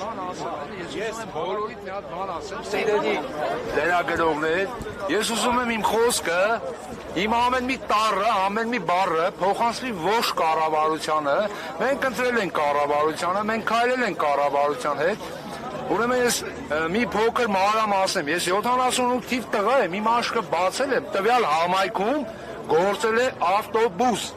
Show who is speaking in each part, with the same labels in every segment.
Speaker 1: Ես բոլորիդ մի հատ բան ասեմ, սիրելի լրագրողներ, ես ուզում եմ իմ խոսքը, իմ ամեն մի տառը, ամեն մի բառը փոխանցվի ոչ կառավարությանը, մենք ընտրել ենք կառավարությանը, մենք քայլել ենք կառավարության հետ, ուրեմն ես մի փոքր մանրամասն եմ, ես 78 թիվ տղա եմ, իմ աչքը բացել եմ, տվյալ համայնքում գործել է ավտոբուս։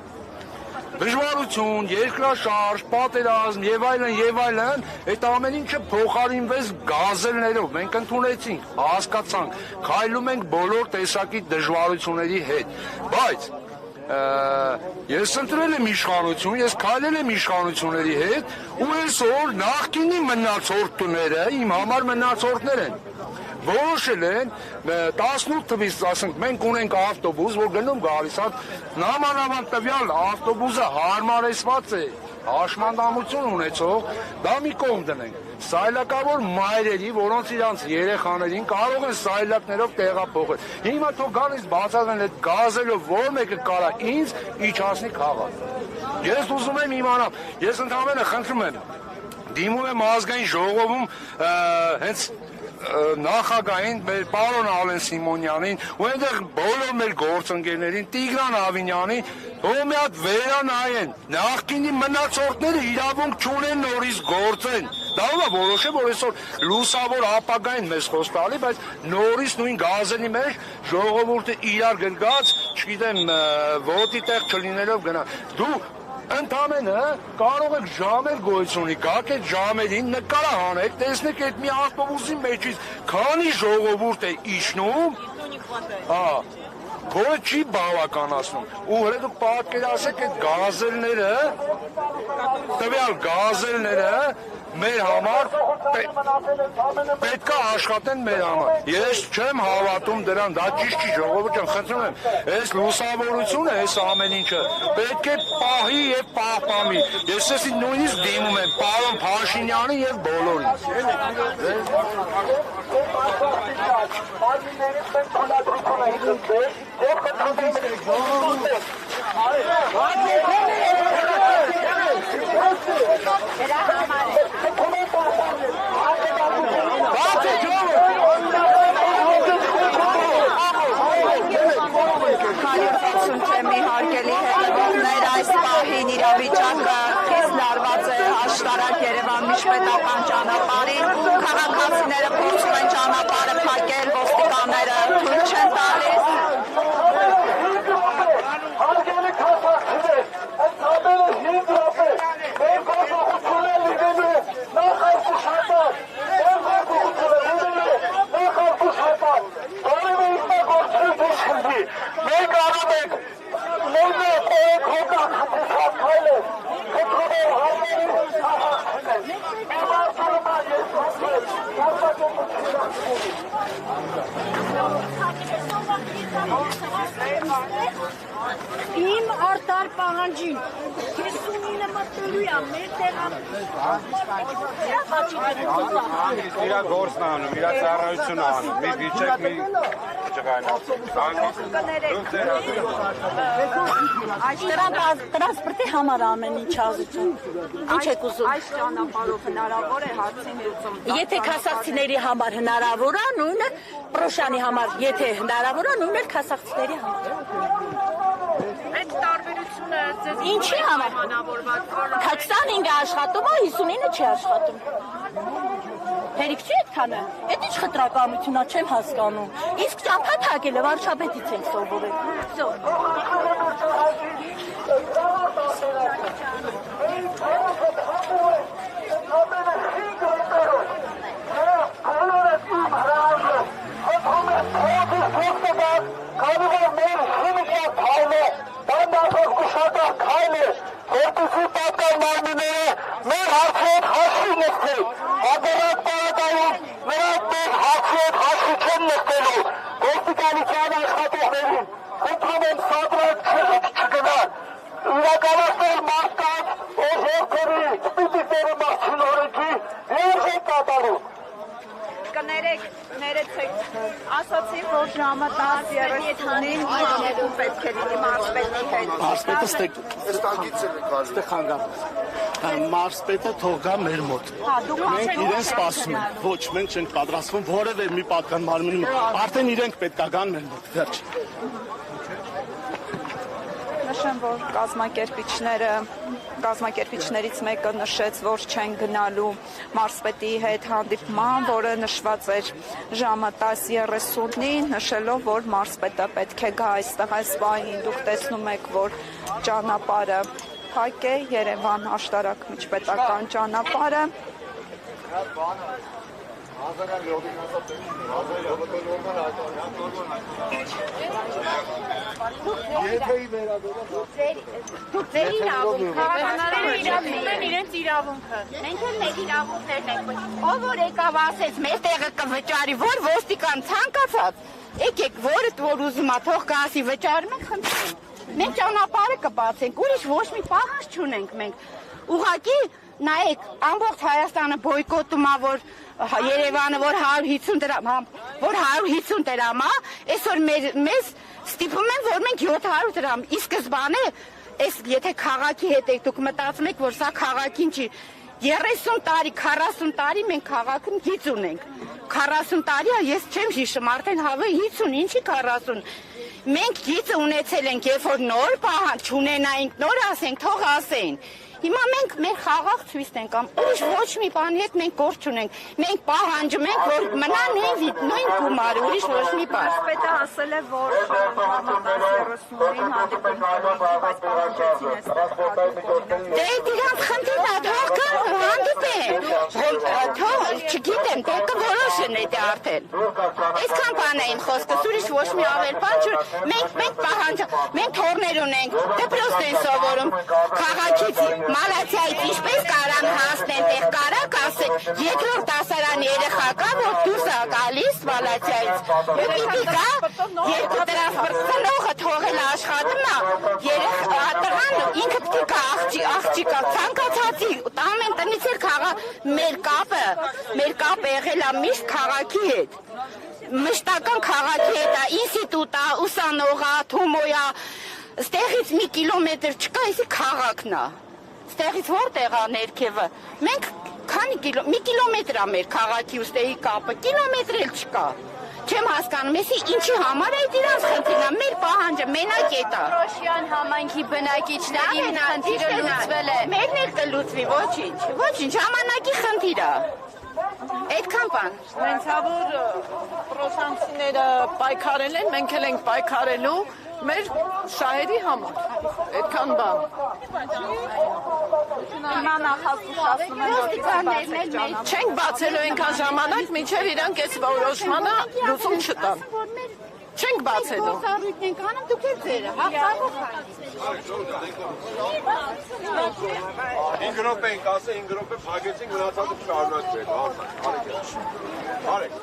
Speaker 1: Դժվարություն, երկրաշարժ, պատերազմ եւ այլն, այդ ամեն ինչը փոխարինվեց գազելներով։ Մենք ընդունեցինք, հասկացանք, քայլում ենք բոլոր տեսակի դժվարությունների հետ։ Բայց ես ընտրել եմ իշխանություն, ես քայլել եմ իշխանությունների հետ, ու այսօր նախկինի մնացորդները իմ համար մնացորդներ են։ Որոշել են 18 թվից, ասենք, մենք ունենք ավտոբուս, որ գնում գալիս, նամանավանդ տվյալ ավտոբուսը հարմարեցված է, հաշմանդամություն ունեցող, դա մի կողմ դնենք։ Սայլակավոր մայրերի, որոնց իրանց երեխաներին կարող են սայլակներով տեղափոխել։ Հիմա թող գալիս բացատրեն այդ գազելով, որ մեկը կարա ինձ իջացնի քաղաք։ Ես ուզում եմ իմանալ, ես ընդհանրապես խնդրում եմ, դիմում եմ ազգային ժողովում հենց նախագահին, մեր պարոն Ալեն Սիմոնյանին, ու այնտեղ բոլոր մեր գործընկերներին, Տիգրան Ավինյանին, ով մի հատ վերանայեն, նախկինի մնացորդները իրավունք չունեն նորից գործեն։ Դա ո՞վ է որոշել, որ այսօր լուսավոր ապագային մեզ խոսք տալի, բայց նորից նույն գազելի մեջ ժողովուրդը իրար գրգած, չգիտեմ, ոտի տեղ չլինելով գնա։ Դու ընդամենը կարող եք ժամեր գոյություն ունի, գաք այդ ժամերին նկար հանեք, տեսնեք այդ մի ավտոբուսի մեջից քանի ժողովուրդ է իջնում, որը չի բավականացնում, ու հենց դուք պատկերացրեք այդ գազելները, տվյալ գազելները մեր համար պետք է աշխատեն մեր համար։ Ես չեմ հավատում դրան, դա ճիշտ չի, ժողովուրդ ջան, խնդրում եմ, այս լուսավորությունը, այս ամեն ինչը պետք է պահի եւ պահպանի։ Ես էսի նույնիսկ դիմում եմ պարոն Փաշինյանին եւ բոլորին։
Speaker 2: Իհարկելի հետևողներ այս պահին իրավիճակը խիստ լարված է աշտարակ Երևան միջպետական ճանապարհին, քաղաքացիները փորձում են ճանապարհը փակել, ոստիկանները թույլ չեն տալիս։
Speaker 3: Իմ արտար պահանջին 59-ը մտելու է մեր տեղան
Speaker 4: իրա գործն անում, իրա ծառայություն անում, մի վիճակ, մի
Speaker 3: տրանսպորտի համար ամեն ինչ ազություն։ Ինչ եք ուզում։
Speaker 2: Այս ճանապարհով հնարավոր է հարցին լուծում։
Speaker 3: Եթե քասախցիների համար հնարավոր է, նույնը Պրոշյանի համար, եթե հնարավոր է, նույնը քասախցիների համար։
Speaker 2: Այդ տարբերությունը ձեզ
Speaker 3: Ինչի համար։ 25-ը աշխատում է, 59-ը չի աշխատում։ Հերիք չի այդքանը։ Այդ ինչ խտրականություն է, չեմ հասկանում։ Իսկ ճամփա թակելը վարչապետից ենք սովորել։
Speaker 2: Ասացի, որ ժամը 10:30-ին պետք է լինի մարզպետի հետ։
Speaker 1: Մարզպետը ստեղ խանգարում։
Speaker 5: մարզպետը թող գա մեր մոտ։ Մենք իրեն սպասում ենք։ Ոչ, մենք չենք պատրաստվում որևէ մի պատկան մարմնի մոտ։ Արդեն իրենք պետք է գան մեր մոտ։ Վերջ։
Speaker 2: Նշեմ, որ կազմակերպիչներից մեկը նշեց, որ չեն գնալու մարզպետի հետ հանդիպման, որը նշված էր ժամը 10:30-ին, նշելով, որ մարզպետը պետք է գա այստեղ այս պահին։ Դուք տեսնում եք, որ ճանապարհը փակ է, Երևան աշտարակ միջպետական ճանապարհը։
Speaker 3: Դուք ձեր իրավունքը, իրենց իրավունքը։ Մենք էլ մեր իրավունքներն ենք։ Ով որ եկավ ասեց, մեր տեղը կվճարի, որ ոստիկան ցանկացած, եկեք, որ ուզում է, թող գասի վճարում ենք, խնդրում։ Մենք ճանապարհը կբացենք, ուրիշ ոչ մի պահանջ չունենք մենք։ Ուղղակի նայեք, ամբողջ Հայաստանը բոյկոտում է, որ Երևանը որ 150 դրամ է, այսօր մեզ ստիպում են, որ մենք 700 դրամ։ Ի սկզբանե, եթե քաղաքի հետ եք դուք մտածում եք, որ սա քաղաքին չի, 30 տարի, 40 տարի մենք քաղաքում գիծ ունենք։ 40 տարի է, ես չեմ հիշում, արդեն հավը 50, ինչի 40։ Մենք գիծը ունեցել ենք, երբ որ նոր պահանջ չունենայինք, նոր ասենք, թող ասեն։ Հիմա մենք մեր խաղաղ ցույց ենք ամ, ուրիշ ոչ մի բանի հետ մենք գործ չունենք։ Մենք պահանջում ենք, որ մնա նույն գումարը, ուրիշ ոչ մի բան։
Speaker 2: Պետը ասել է, որ ժամը 10:30-ին հանդիպում կլինի, բայց պահանջեցին այստեղ։
Speaker 3: Դե իրանց խնդիրն է, թող կան հանդիպեն։ Թող, չգիտեմ, դե կորոշեն դա արդեն։ Այսքան բան է իմ խոսքս, ուրիշ ոչ մի ավել բան չունենք։ Մենք պահանջում, մենք թորներ ունենք, դպրոց են սովորում, քաղաքից Մալացիայից ինչպես կարան հասնեն, տեղ կարակ ասեն, երկրորդ դասարանի երեխա կա, որ դուրս է գալիս Մալացիայից, ու պիտի գա, երկու տրանսպորտ ծնողը թողել աշխատում է, տղան ինքը պիտի գա աղջիկա, ցանկացածի, ամեն տնից էլ մեր կապը եղել է միշտ քաղաքի հետ, մշտական քաղաքի հետ է, ինստիտուտ է, ուսանող է, Թումոյ է, ստեղից մի կիլոմետր չկա, այսի քաղաքն է։ Ստեղից որտեղ է ներքևը։ Մենք մի կիլոմետր է մեր քաղաքի ու ստեղի կապը, կիլոմետր էլ չկա։ Չեմ հասկանում, էսի ինչի համար է իրանց խնդիրն է, մեր պահանջը մենակ է դա։
Speaker 6: Ռոշյան համայնքի բնակիչների խնդիրը լուծվել է։
Speaker 3: Մերն էլ կլուծվի, ոչինչ, ժամանակի խնդիր է։ Այդքան բան։
Speaker 7: Մենքավոր պրոստանցիները պայքարել են, մենք էլ ենք պայքարելու մեր շահերի համար, այդքան բան։
Speaker 2: Հիմա նախազգուշացնում են, որ
Speaker 7: չենք բացելու այնքան ժամանակ, մինչև իրանք այս որոշմանը լուծում չտան։ Չենք բացելու։
Speaker 3: Գործառույթն ենք անում, դուք եք ձերը, հաղթարող
Speaker 4: հանի։ 5 րոպե ենք ասել, 5 րոպե փակեցինք, մնացածը շարունակվեց։ Արեք։